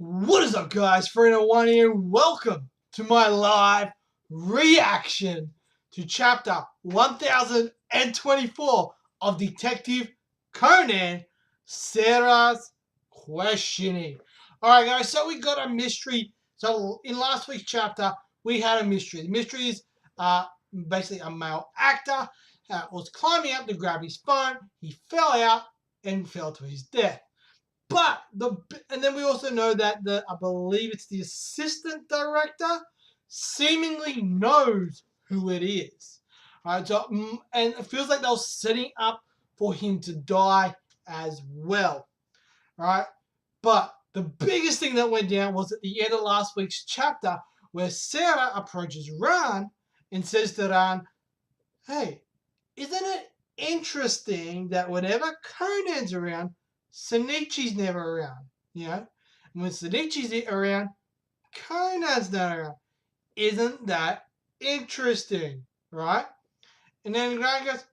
What is up, guys? 301 here. Welcome to my live reaction to chapter 1024 of Detective Conan, Sera's Questioning. Alright, guys, so we got a mystery. So in last week's chapter, we had a mystery. The mystery is basically a male actor was climbing up to grab his phone. He fell out and fell to his death. But and then we also know that I believe it's the assistant director seemingly knows who it is. All right, so and it feels like they were setting up for him to die as well. All right, but the biggest thing that went down was at the end of last week's chapter where Sera approaches Ran and says to Ran, "Hey, isn't it interesting that whenever Conan's around, Shinichi's never around, you know? And when Shinichi's around, Conan's not around. Isn't that interesting, right?" And then Grant goes,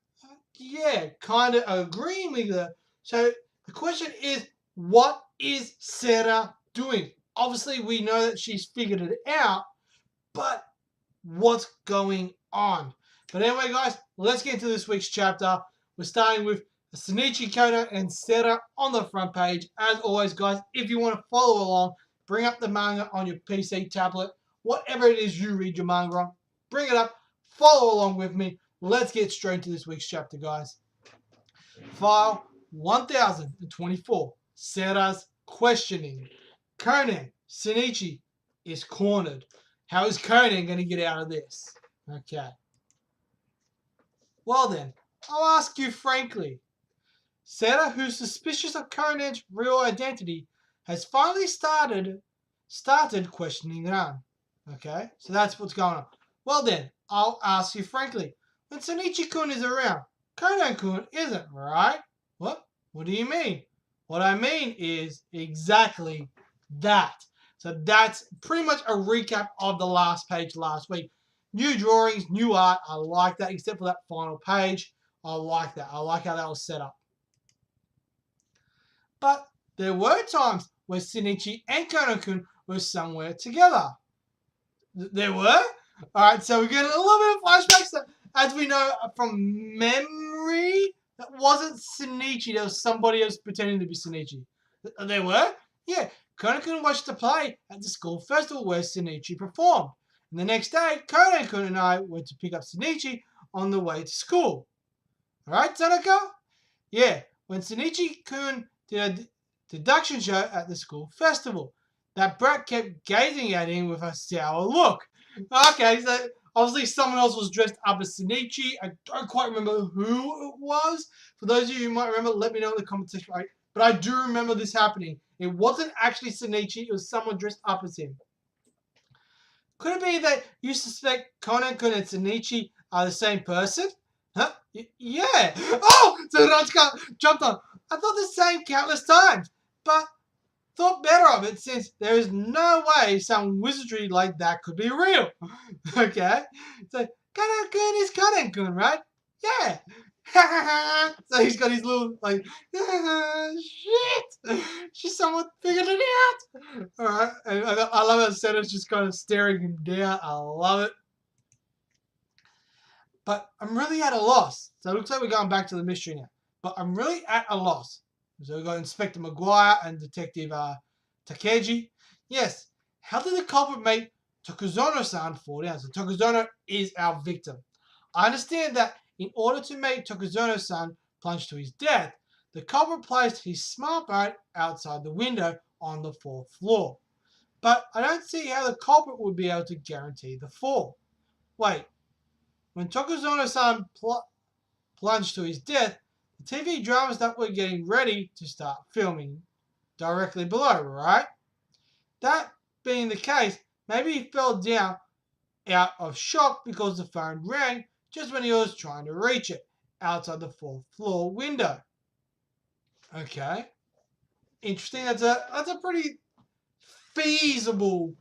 "Yeah, kind of agreeing with her." So the question is, what is Sera doing? Obviously, we know that she's figured it out, but what's going on? But anyway, guys, let's get into this week's chapter. We're starting with Shinichi, Kono, and Sera on the front page. As always, guys, if you want to follow along, bring up the manga on your PC, tablet, whatever it is you read your manga on. Bring it up, follow along with me. Let's get straight into this week's chapter, guys. File 1024, Sera's Questioning. Conan, Shinichi is cornered. How is Conan going to get out of this? Okay. Well then, I'll ask you frankly. Sera, who's suspicious of Conan's real identity, has finally started questioning Ran. Okay, so that's what's going on. Well then, I'll ask you frankly. When Shinichi-kun is around, Conan-kun isn't, right? What? What do you mean? What I mean is exactly that. So that's pretty much a recap of the last page last week. New drawings, new art. I like that, except for that final page. I like that. I like how that was set up. But there were times where Shinichi and Kono-kun were somewhere together. There were? Alright, so we're getting a little bit of flashbacks. As we know from memory, that wasn't Shinichi. There was somebody else pretending to be Shinichi. There were? Yeah. Kono-kun watched the play at the school festival where Shinichi performed. And the next day, Kono-kun and I went to pick up Shinichi on the way to school. Alright, Tanaka? Yeah, when Shinichi-kun did a deduction show at the school festival. That brat kept gazing at him with a sour look. Okay, so obviously someone else was dressed up as Shinichi. I don't quite remember who it was. For those of you who might remember, let me know in the comment section. Right? But I do remember this happening. It wasn't actually Shinichi. It was someone dressed up as him. Could it be that you suspect Konan-kun and Shinichi are the same person? Huh? Yeah. Oh! So Ratsuka jumped on. I thought the same countless times, but thought better of it since there is no way some wizardry like that could be real. Okay? So, Konan-kun is Konan-kun, right? Yeah. So he's got his little, like, shit! She somewhat figured it out! Alright, I love how Sera's just kind of staring him down. I love it. But I'm really at a loss. So it looks like we're going back to the mystery now. But I'm really at a loss. So we've got Inspector Maguire and Detective Takeji. Yes, how did the culprit make Tokuzono-san fall down? So Tokuzono is our victim. I understand that in order to make Tokuzono-san plunge to his death, the culprit placed his smartphone outside the window on the 4th floor. But I don't see how the culprit would be able to guarantee the fall. Wait, when Tokuzono-san plunged to his death, the TV dramas that were getting ready to start filming directly below, right? That being the case, maybe he fell down out of shock because the phone rang just when he was trying to reach it outside the 4th floor window. Okay. Interesting. That's a pretty feasible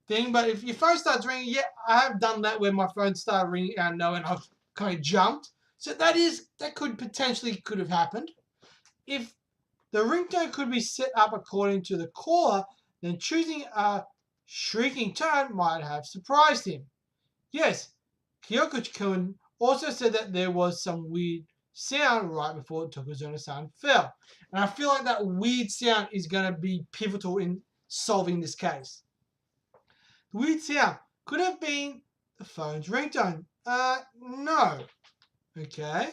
thing, but if your phone starts ringing, yeah, I have done that where my phone started ringing out of nowhere and I've kind of jumped. So that could potentially could have happened. If the ringtone could be set up according to the caller, then choosing a shrieking tone might have surprised him. Yes, Kyokuchi-kun also said that there was some weird sound right before Tokuzono-san fell. And I feel like that weird sound is going to be pivotal in solving this case. The weird sound could have been the phone's ringtone. No. Okay.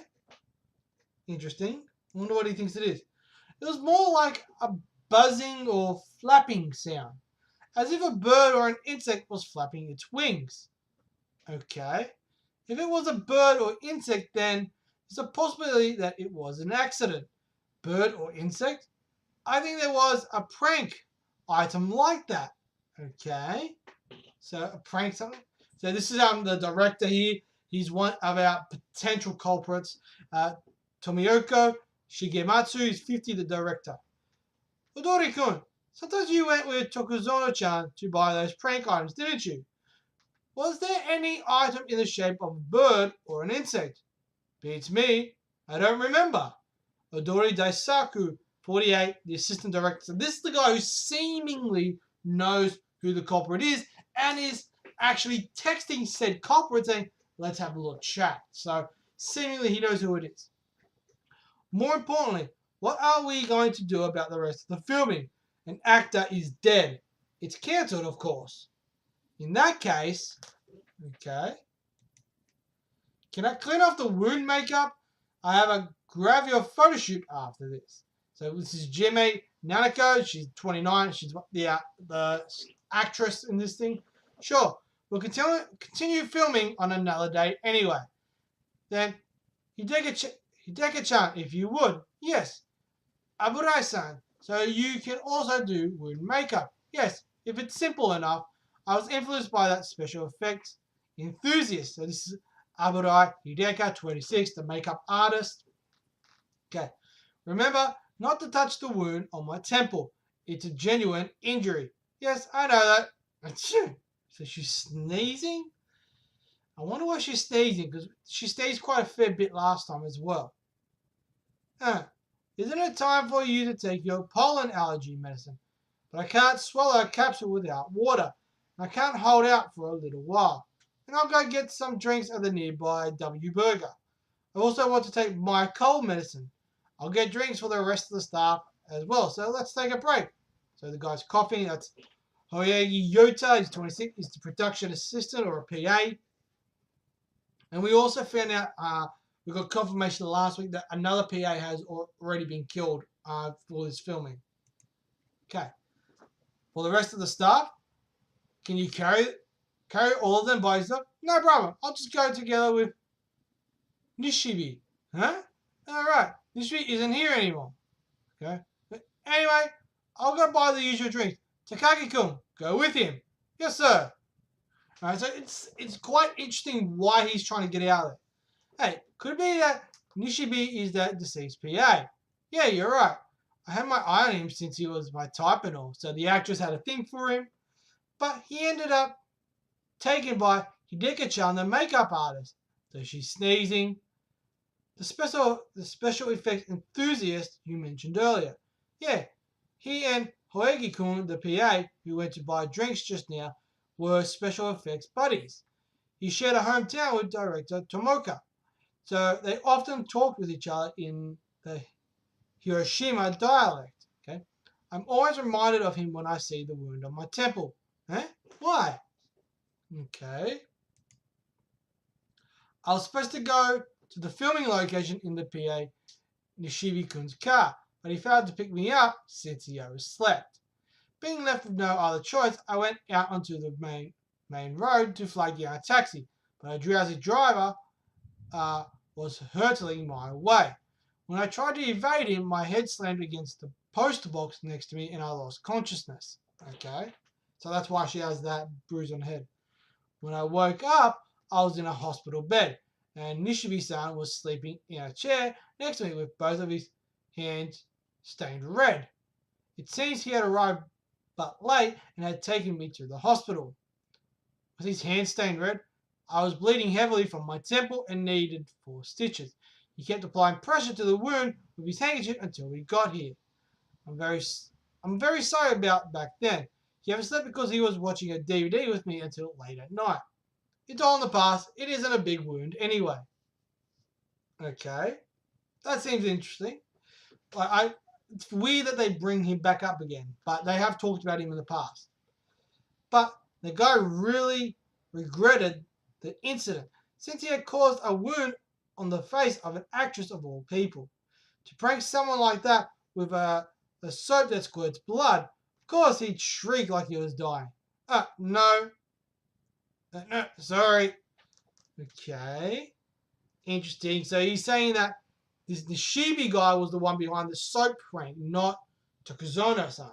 Interesting. I wonder what he thinks it is. It was more like a buzzing or flapping sound, as if a bird or an insect was flapping its wings. Okay. If it was a bird or insect, then there's a possibility that it was an accident. Bird or insect? I think there was a prank item like that. Okay. So a prank something. So this is the director here. He's one of our potential culprits. Tomiyoko Shigematsu is 50, the director. Odori-kun, sometimes you went with Tokuzono-chan to buy those prank items, didn't you? Was there any item in the shape of a bird or an insect? Beats me. I don't remember. Odori Daisaku, 48, the assistant director. So this is the guy who seemingly knows who the culprit is and is actually texting said culprit saying, let's have a little chat. So seemingly he knows who it is. More importantly, what are we going to do about the rest of the filming? An actor is dead. It's cancelled, of course. In that case, okay. Can I clean off the wound makeup? I have a gravure photo shoot after this. So this is Jime Nanako. She's 29. She's the actress in this thing. Sure, we'll continue filming on another day anyway. Then Hideki-chan, if you would. Yes. Aburai-san. So you can also do wound makeup. Yes, if it's simple enough. I was influenced by that special effects enthusiast. So this is Aburai Hideka, 26, the makeup artist. Okay. Remember not to touch the wound on my temple. It's a genuine injury. Yes, I know that. So she's sneezing? I wonder why she's sneezing, because she sneezed quite a fair bit last time as well. Isn't it time for you to take your pollen allergy medicine? But I can't swallow a capsule without water. I can't hold out for a little while. And I'll go get some drinks at the nearby W Burger. I also want to take my cold medicine. I'll get drinks for the rest of the staff as well. So let's take a break. So the guy's coughing. That's Hoyagi Yota. He's 26. He's the production assistant or a PA. And we also found out, we got confirmation last week that another PA has already been killed for this filming. Okay. For the rest of the staff, can you carry all of them by yourself? No problem. I'll just go together with Nishibi. Huh? Alright. Nishibi isn't here anymore. Okay. But anyway, I'll go buy the usual drinks. Takagi-kun, go with him. Yes, sir. Alright, so it's quite interesting why he's trying to get out of it. Hey, could it be that Nishibi is that deceased PA? Yeah, you're right. I had my eye on him since he was my type and all, so the actress had a thing for him. But he ended up taken by Hideki-chan, the makeup artist. So she's sneezing. The special effects enthusiast you mentioned earlier. Yeah, he and Hoegi-kun, the PA, who went to buy drinks just now, were special effects buddies. He shared a hometown with director Tomoka. So they often talked with each other in the Hiroshima dialect. Okay, I'm always reminded of him when I see the wound on my temple. Huh? Why? Okay. I was supposed to go to the filming location in the PA Nishibi-kun's car, but he failed to pick me up since he overslept. Being left with no other choice, I went out onto the main road to flag down a taxi, but a drowsy driver was hurtling my way. When I tried to evade him, my head slammed against the poster box next to me and I lost consciousness. Okay, so that's why she has that bruise on her head. When I woke up, I was in a hospital bed, and Nishibi-san was sleeping in a chair next to me with both of his hands stained red. It seems he had arrived but late and had taken me to the hospital. With his hands stained red, I was bleeding heavily from my temple and needed 4 stitches. He kept applying pressure to the wound with his handkerchief until we got here. I'm very sorry about back then. He overslept because he was watching a DVD with me until late at night. It's all in the past. It isn't a big wound anyway. Okay, that seems interesting. It's weird that they bring him back up again, but they have talked about him in the past. But the guy really regretted the incident since he had caused a wound on the face of an actress of all people. To prank someone like that with a soap that squirts blood, of course he'd shriek like he was dying. No. No, sorry. Okay. Interesting. So he's saying that this Nishibi guy was the one behind the soap prank, not Tokuzono-san.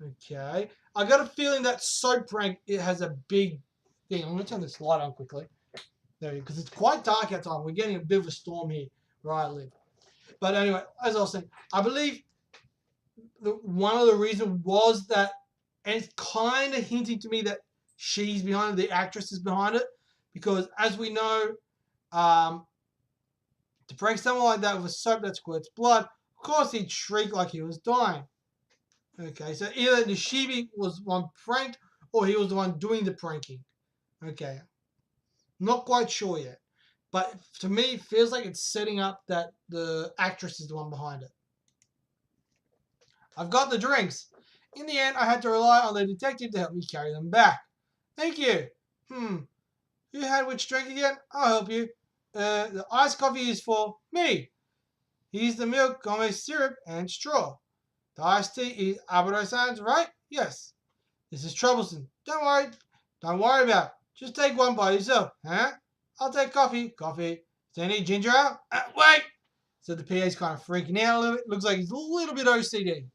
Okay. I got a feeling that soap prank, it has a big thing. I'm going to turn this light on quickly. There, because it's quite dark outside. We're getting a bit of a storm here where I live. But anyway, as I was saying, I believe one of the reasons was that, and it's kind of hinting to me that she's behind it, the actress is behind it, because as we know, to prank someone like that with a soap that squirts blood, of course he'd shriek like he was dying. Okay, so either Nishibi was one pranked or he was the one doing the pranking. Okay, not quite sure yet. But to me, it feels like it's setting up that the actress is the one behind it. I've got the drinks. In the end, I had to rely on the detective to help me carry them back. Thank you. Who had which drink again? I'll help you. The iced coffee is for me. Here's the milk, gome syrup, and straw. The iced tea is Aburo-san's, right? Yes. This is troublesome. Don't worry about it. Just take one by yourself, huh? I'll take coffee. Coffee. Is there any ginger ale? Wait! So the PA's kind of freaking out a little bit. Looks like he's a little bit OCD.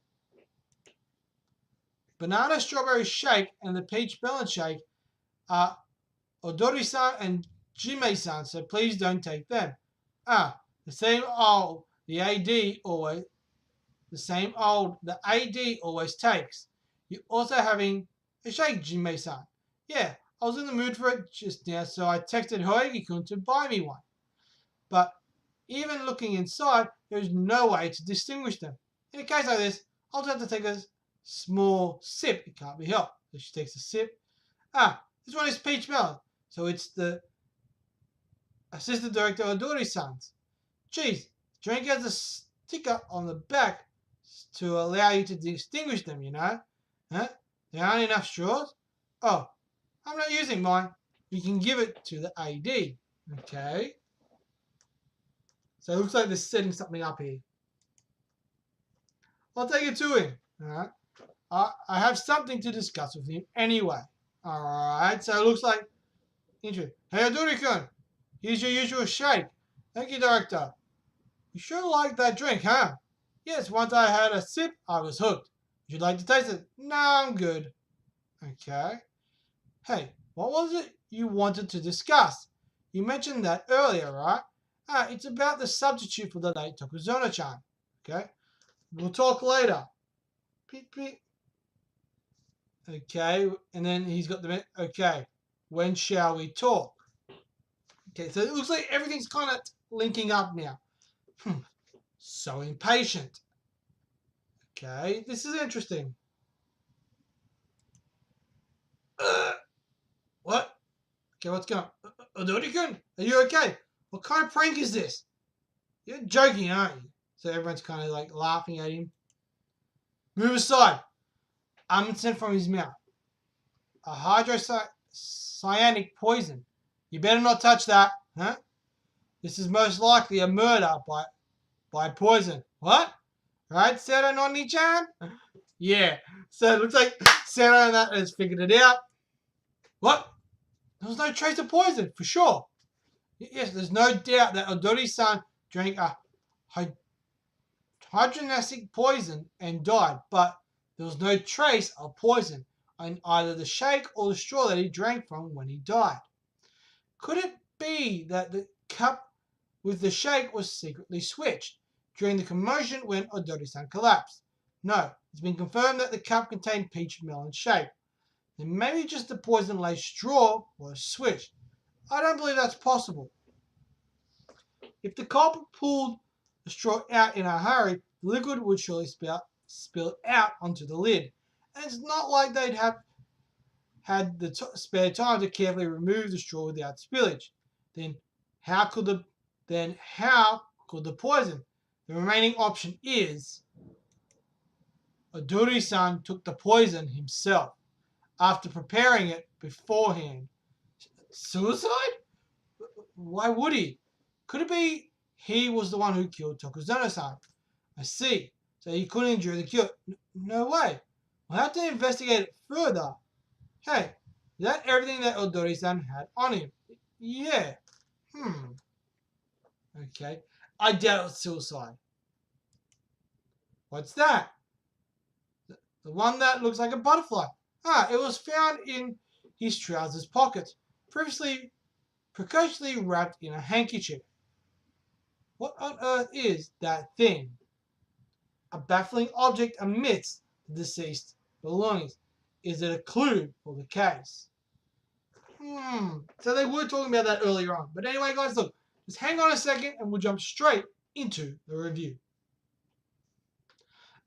Banana strawberry shake and the peach melon shake are Odori-san and Jime-san, so please don't take them. The same old, the AD always, the AD always takes. You're also having a shake, Jime-san. Yeah, I was in the mood for it just now, so I texted Hoegi-kun to buy me one. But even looking inside, there's no way to distinguish them. In a case like this, I'll just have to take a small sip. It can't be helped. So she takes a sip. This one is peach melon. So it's the assistant director Odori-san's. Geez, drink has a sticker on the back to allow you to distinguish them, you know. Huh? There aren't enough straws? Oh, I'm not using mine. You can give it to the AD. Okay. So it looks like they're setting something up here. I'll take it to him. Alright. I have something to discuss with him anyway. Alright, so it looks like interesting. Hey Odori-kun, here's your usual shake. Thank you, Director. You sure like that drink, huh? Yes, once I had a sip, I was hooked. Would you like to taste it? No, I'm good. Okay. Hey, what was it you wanted to discuss? You mentioned that earlier, right? It's about the substitute for the late Tokuzono-chan. Okay. We'll talk later. Beep, beep. Okay, and then he's got the okay. When shall we talk? Okay, so it looks like everything's kind of linking up now. So impatient. Okay, this is interesting. What? Okay, what's going on? Odori-kun, are you okay? What kind of prank is this? You're joking, aren't you? So everyone's kind of like laughing at him. Move aside. Unsent from his mouth. A hydrocyanic poison. You better not touch that, huh? This is most likely a murder by poison. What? Right, Sera no Ni-chan? Yeah. So it looks like Sera and that has figured it out. What? There was no trace of poison, for sure. Yes, there's no doubt that Odori-san drank a hydrocyanic poison and died, but there was no trace of poison in either the shake or the straw that he drank from when he died. Could it be that the cup with the shake was secretly switched during the commotion when Odori-san collapsed? No, it's been confirmed that the cup contained peach melon shake. Then maybe just the poison-laced straw was switched. I don't believe that's possible. If the culprit pulled the straw out in a hurry, the liquid would surely spill out onto the lid, And it's not like they'd have had the spare time to carefully remove the straw without spillage. Then how could the poison? The remaining option is Odori-san took the poison himself after preparing it beforehand. Suicide? Why would he? Could it be he was the one who killed Tokuzono-san? I see. So he couldn't endure the cure. No way. We'll have to investigate it further. Hey, is that everything that Odori-san had on him? Yeah. Okay. I doubt it was suicide. What's that? The one that looks like a butterfly. It was found in his trousers pocket, precociously wrapped in a handkerchief. What on earth is that thing? A baffling object amidst the deceased belongings. Is it a clue for the case? So they were talking about that earlier on. But anyway, guys, look, just hang on a second and we'll jump straight into the review.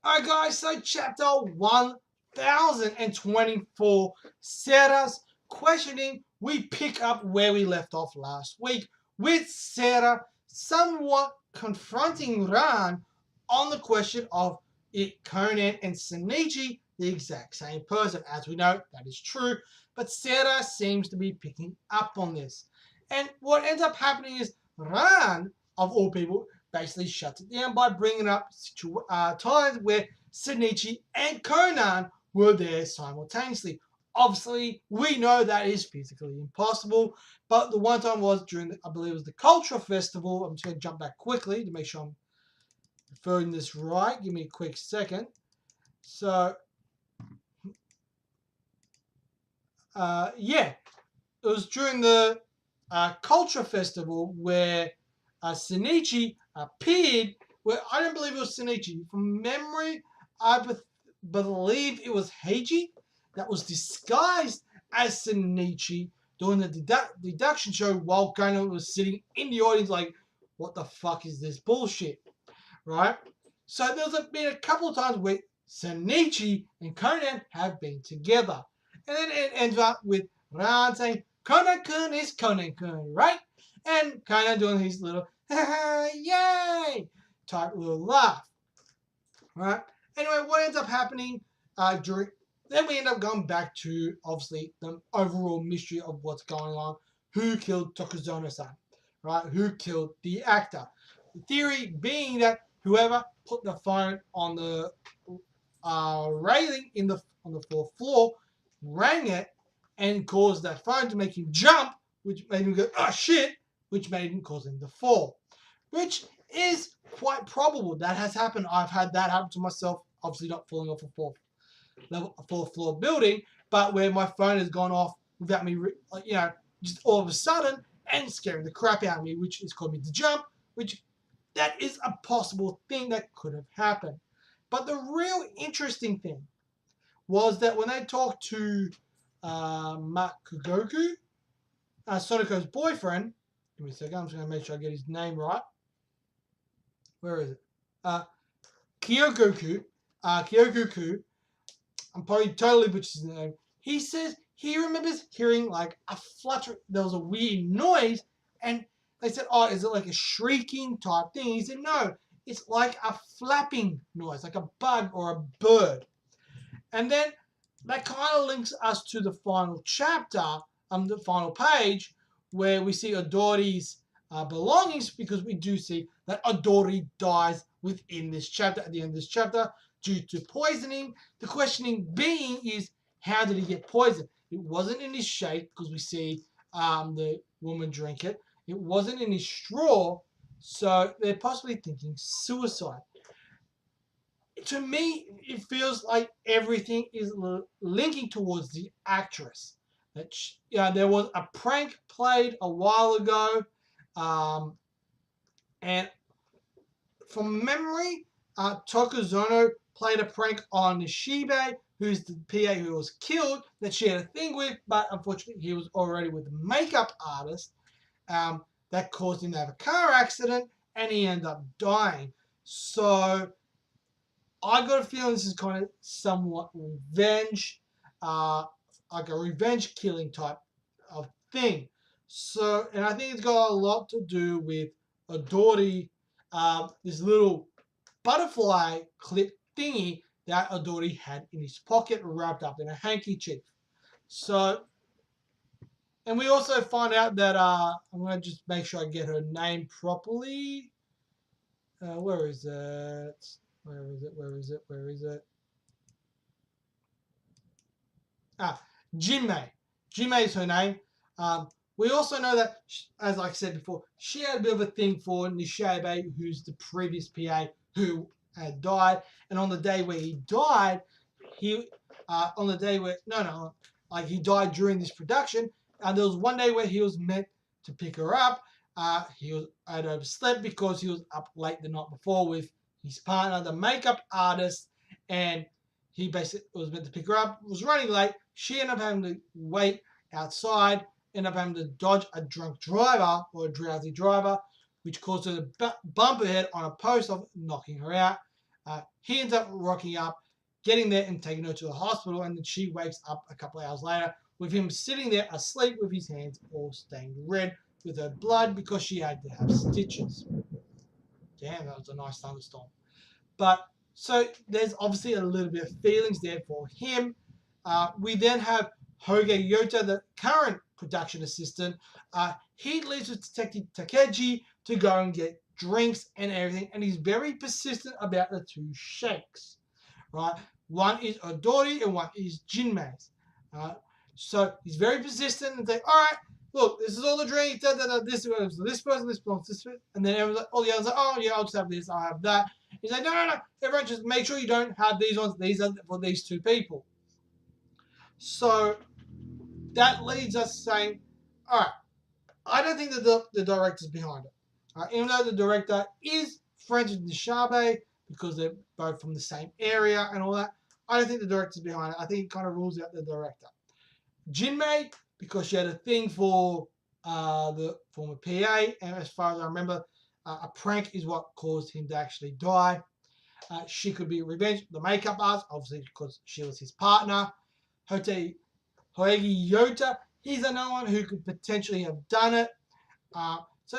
Alright, guys, so chapter 1024, Sera's questioning. We pick up where we left off last week with Sera somewhat confronting Ran on the question of it Conan and Shinichi the exact same person. As we know, that is true, but Sera seems to be picking up on this. And what ends up happening is Ran, of all people, basically shuts it down by bringing up times where Shinichi and Conan were there simultaneously. Obviously, we know that is physically impossible, but the one time was during, I believe it was the Culture Festival. I'm just going to jump back quickly to make sure I'm referring this right. Give me a quick second. So, yeah, it was during the Culture Festival where Shinichi appeared. Where I don't believe it was Shinichi. From memory, I believe it was Heiji that was disguised as Shinichi doing the deduction show while Conan was sitting in the audience like, what the fuck is this bullshit? Right? So there's been a couple of times where Shinichi and Conan have been together. And then it ends up with Ran saying, Conan-kun is Conan-kun, right? And Conan doing his little, yay, type little laugh. Right? Anyway, what ends up happening then we end up going back to, obviously, the overall mystery of what's going on. Who killed Tokuzono-san? Right? Who killed the actor? The theory being that whoever put the phone on the railing on the fourth floor rang it and caused that phone to make him jump, which made him go, oh shit, which made him cause him to fall. Which is quite probable. That has happened. I've had that happen to myself. Obviously not falling off a fourth floor building, but where my phone has gone off without me, just all of a sudden and scaring the crap out of me, which has caused me to jump, which that is a possible thing that could have happened. But the real interesting thing was that when they talked to Makugoku, Sonoko's boyfriend, give me a second, I'm just going to make sure I get his name right. Where is it? Kyogoku, I'm probably totally butchering his name. He says he remembers hearing like a flutter, there was a weird noise, and they said, oh, is it like a shrieking type thing? He said, no, it's like a flapping noise, like a bug or a bird. And then that kind of links us to the final chapter, the final page, where we see Odori's belongings, because we do see that Odori dies within this chapter, at the end of this chapter, due to poisoning. The questioning being is, how did he get poisoned? It wasn't in his shake, because we see the woman drink it. It wasn't in his straw, so they're possibly thinking suicide. To me, it feels like everything is linking towards the actress. That there was a prank played a while ago, and from memory, Tokuzono played a prank on Nishibe, who's the PA who was killed, that she had a thing with, but unfortunately he was already with a makeup artist. That caused him to have a car accident, and he ended up dying. So I got a feeling this is kind of somewhat revenge, like a revenge killing type of thing. So, and I think it's got a lot to do with Adori, this little butterfly clip thingy that Adori had in his pocket wrapped up in a handkerchief. So, and we also find out that I'm gonna just make sure I get her name properly. Where is it? Where is it? Where is it? Where is it? Ah, Jinmei. Jinmei is her name. We also know that, as I said before, she had a bit of a thing for Nishibe, who's the previous PA who had died. And on the day where he died, on the day where, like he died during this production, and there was one day where he was meant to pick her up. Had overslept because he was up late the night before with his partner, the makeup artist, and he basically was meant to pick her up, was running late. She ended up having to wait outside, ended up having to dodge a drunk driver or a drowsy driver, which caused her to bump her head on a post of knocking her out. He ends up rocking up, getting there and taking her to the hospital, and then she wakes up a couple of hours later with him sitting there asleep with his hands all stained red with her blood because she had to have stitches. Damn, that was a nice thunderstorm. But so there's obviously a little bit of feelings there for him. We then have Hoge Yota, the current production assistant. He leaves with Detective Takeji to go and get drinks and everything, and he's very persistent about the two shakes. Right, one is Odori and one is Jinmei's. So he's very persistent and say, all right, look, this is all the drinks. This belongs to this person, this belongs to this person. And then all the others are like, oh yeah, I'll just have this, I'll have that. He's like, no. Everyone just make sure you don't have these ones. These are for these two people. So that leads us saying, all right, I don't think that the director's behind it. Even though the director is friends with Nishibe because they're both from the same area and all that, I don't think the director's behind it. I think it kind of rules out the director. Jinmei, because she had a thing for the former PA, and as far as I remember, a prank is what caused him to actually die. She could be revenged. The makeup artist, obviously, because she was his partner. Hoegi Yota, he's another one who could potentially have done it. So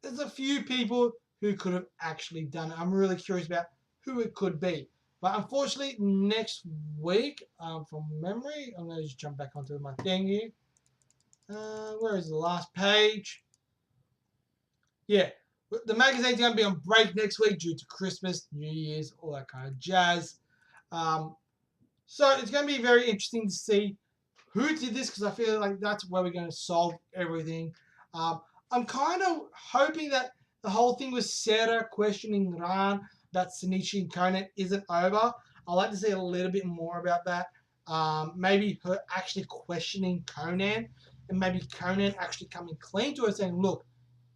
there's a few people who could have actually done it. I'm really curious about who it could be. But unfortunately, next week, from memory, I'm going to just jump back onto my thing here. Where is the last page? Yeah, the magazine's going to be on break next week due to Christmas, New Year's, all that kind of jazz. So it's going to be very interesting to see who did this, because I feel like that's where we're going to solve everything. I'm kind of hoping that the whole thing with Sera questioning Ran, that Shinichi and Conan isn't over. I'd like to see a little bit more about that. Maybe her actually questioning Conan, and maybe Conan actually coming clean to her saying, look,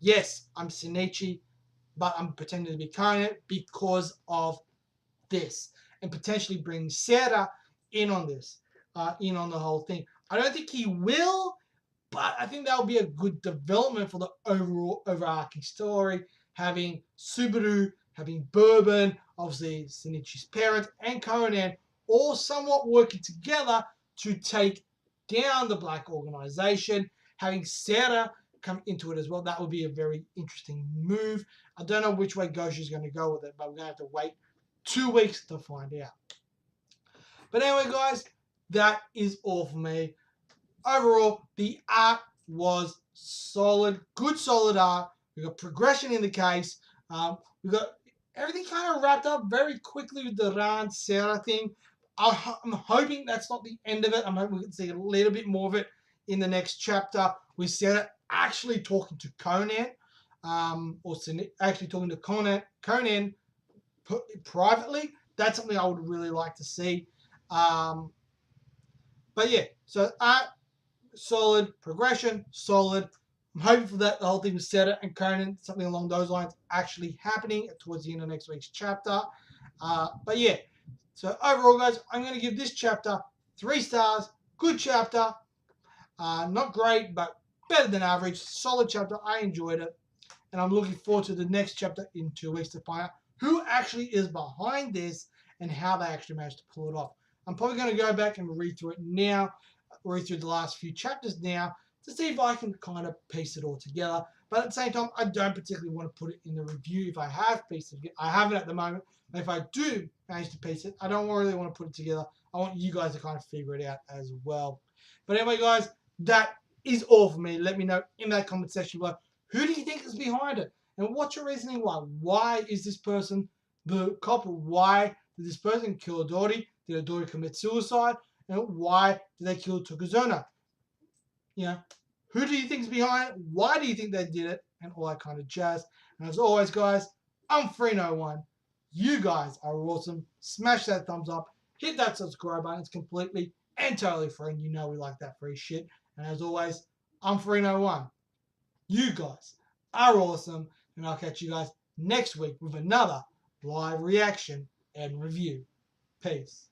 yes, I'm Shinichi, but I'm pretending to be Conan because of this, and potentially bring Sera in on this, in on the whole thing. I don't think he will, but I think that would be a good development for the overall overarching story, having Subaru, having Bourbon, obviously Shinichi's parents, and Conan all somewhat working together to take down the black organization, having Sera come into it as well. That would be a very interesting move. I don't know which way Goshi's going to go with it, but we're going to have to wait 2 weeks to find out. But anyway, guys, that is all for me. Overall, the art was solid, good solid art. We got progression in the case. We got everything kind of wrapped up very quickly with the Ran Sera thing. I'm hoping that's not the end of it. I'm hoping we can see a little bit more of it in the next chapter with Sera actually talking to Conan, or actually talking to Conan privately. That's something I would really like to see. But yeah, so art, solid, progression, solid. I'm hoping for that the whole thing with Sera and Conan, something along those lines, actually happening towards the end of next week's chapter. But yeah, so overall, guys, I'm going to give this chapter 3 stars. Good chapter. Not great, but better than average. Solid chapter. I enjoyed it. And I'm looking forward to the next chapter in 2 weeks to find out who actually is behind this and how they actually managed to pull it off. I'm probably going to go back and read through it now, read through the last few chapters now, to see if I can kind of piece it all together. But at the same time, I don't particularly want to put it in the review if I have pieced it. I haven't at the moment. But if I do manage to piece it, I don't really want to put it together. I want you guys to kind of figure it out as well. But anyway, guys, that is all for me. Let me know in that comment section below. Who do you think is behind it? And what's your reasoning why? Why is this person the culprit? Why did this person kill Dori? Did Dori commit suicide? And why did they kill Tokozuna? You know, who do you think is behind it? Why do you think they did it? And all that kind of jazz. And as always, guys, I'm Free01. You guys are awesome. Smash that thumbs up. Hit that subscribe button. It's completely and totally free. And you know we like that free shit. And as always, I'm Free01. You guys are awesome. And I'll catch you guys next week with another live reaction and review. Peace.